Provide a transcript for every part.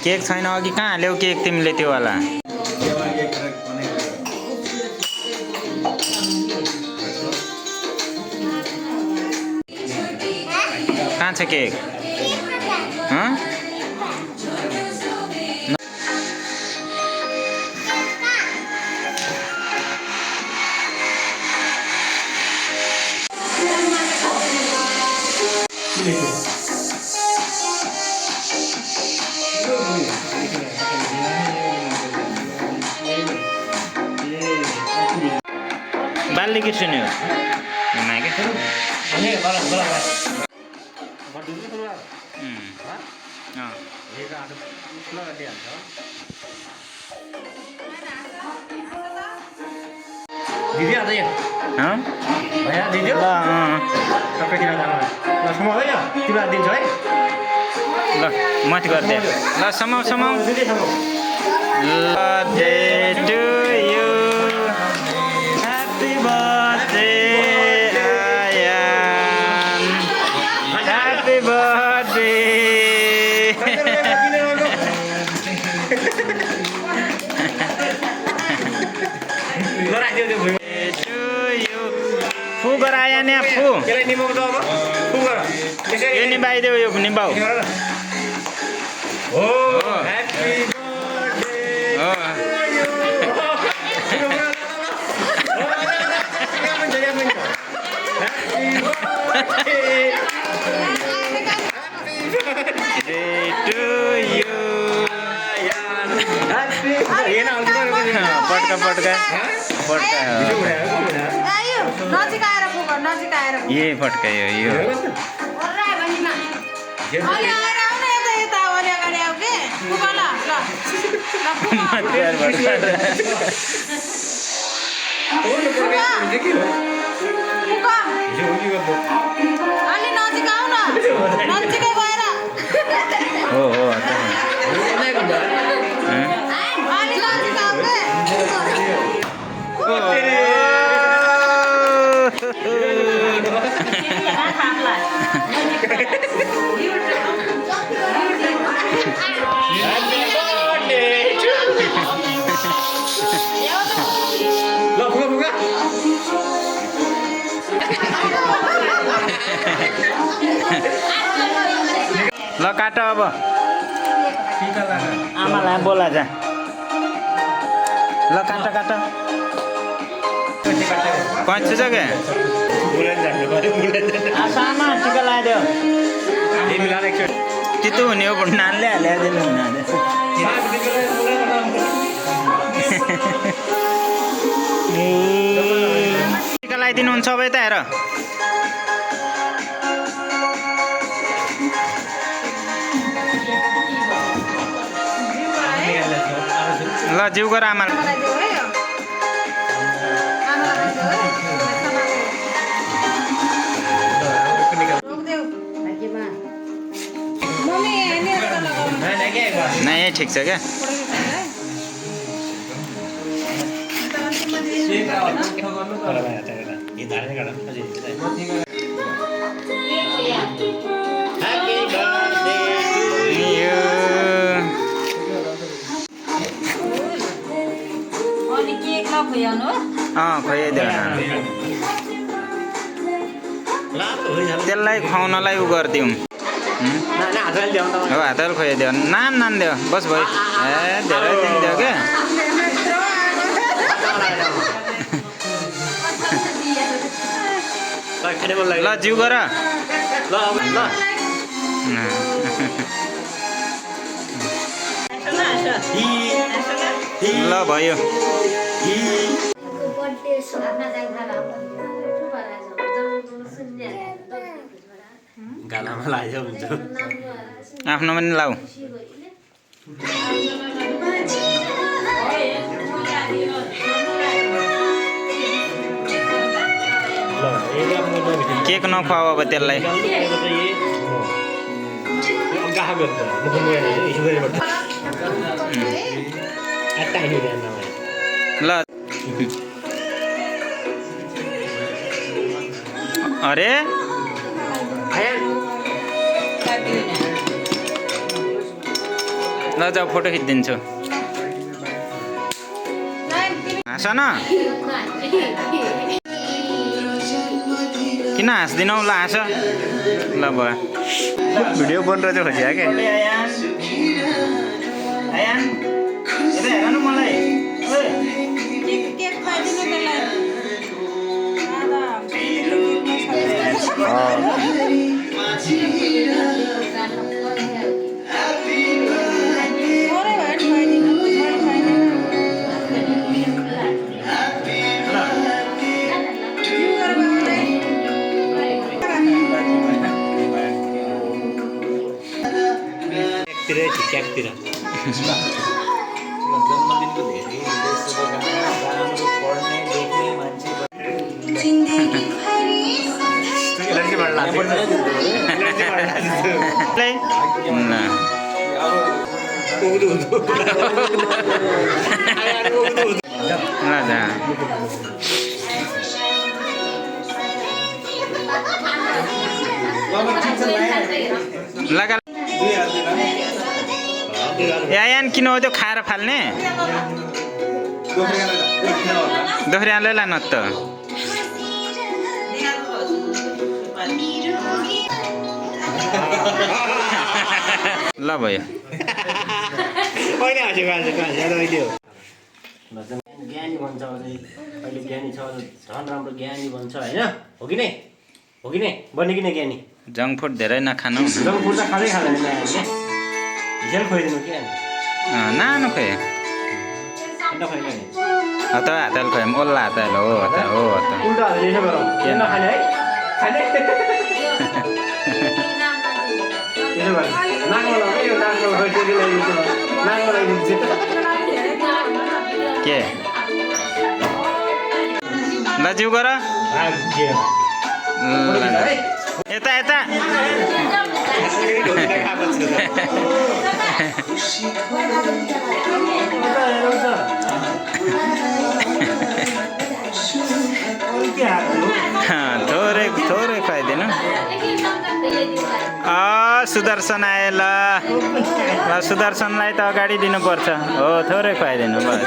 cake छैन अघि कहाँ हाल्यौ केक तिमीले त्यो वाला कहाँ छ केक बाल्ली के सुन्यो माइके दिदी आउँछ यहाँ भैया दिदी तपाईँ किन जानु ल समाउँदैन तिमीलाई दिन्छु है ल माथि गरिदिए ल समाउ समाउ birthday to you happy birthday Ayan happy birthday to you फू गर आया ने फू यो निभाइदेऊ यो निभाऊ पटका पटका पटका ये पटका यो हो ल काट अब आमालाई बोला जा ल काट काट कहाँ छ क्या आमा टिका लगाइदियो तितो हुने हो नानले हालिदिनु हुनाले टिका लगाइदिनु हुन्छ सबै त हेर ल जिउ गर आमा नहीं ठीक छ क्या खुवाइदियो त्यसलाई खुवाउनलाई उ गरिदिउँ हो हातले खुवाइदियो नान नान दियो बस भयो ए धेरै दिन दियो क्या ल जिउ गर ल भयो गालामा लाग्यो हुन्छ आफ्नो पनि लाऊ केक नखुवाऊ अब त्यसलाई ल अरे ल जाऊ फोटो खिचिदिन्छु हाँस न किन हाँस्दिनौ ल हाँस ल भयो भिडियो बनिरहेछ खोजिया क्या हेर न मलाई क्याकतिर जन्मदिनको धेरै धेरै शुभकामना राम्रो पढ्ने लेख्ने मान्छे लगा यान किन हो त्यो खाएर फाल्ने दोहोऱ्याले ला न त ल भयो ज्ञानी भन्छ अहिले ज्ञानी छ झन् राम्रो ज्ञानी भन्छ होइन हो कि नै बन्ने कि नै ज्ञानी जङ्क फुड धेरै नखानु जङ्क फुड त खाँदै खाँदैन हिजो खुवाइदिनु के नानु खोइ त हातले खोइ ओल्ला हातले हो त उल्टा हाल्दै के नखाने है खाने के ल जिउ गर यता यता थोरै थोरै खुवाइदिनु सुदर्शन आए ल सुदर्शनलाई त अगाडि दिनुपर्छ हो थोरै खुवाइदिनु बस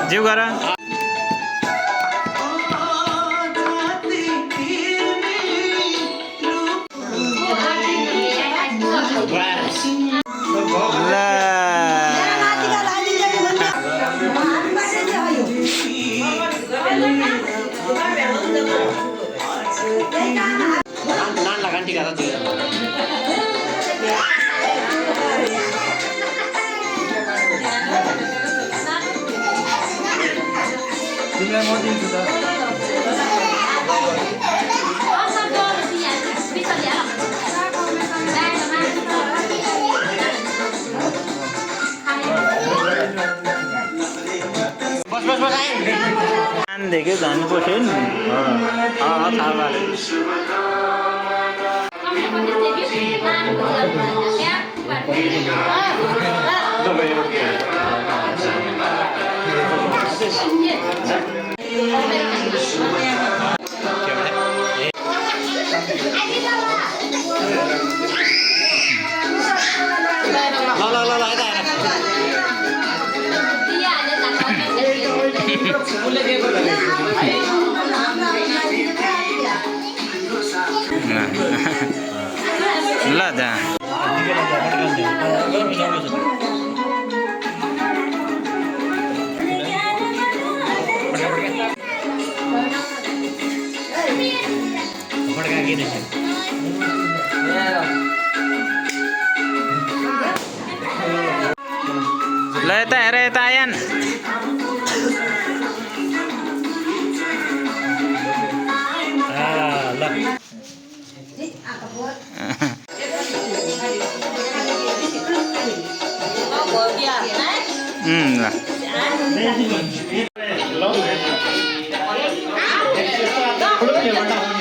जिउ गर देखियो जानु पर्यो नि ल जा ल यता हेर यता आयान ल ठुलो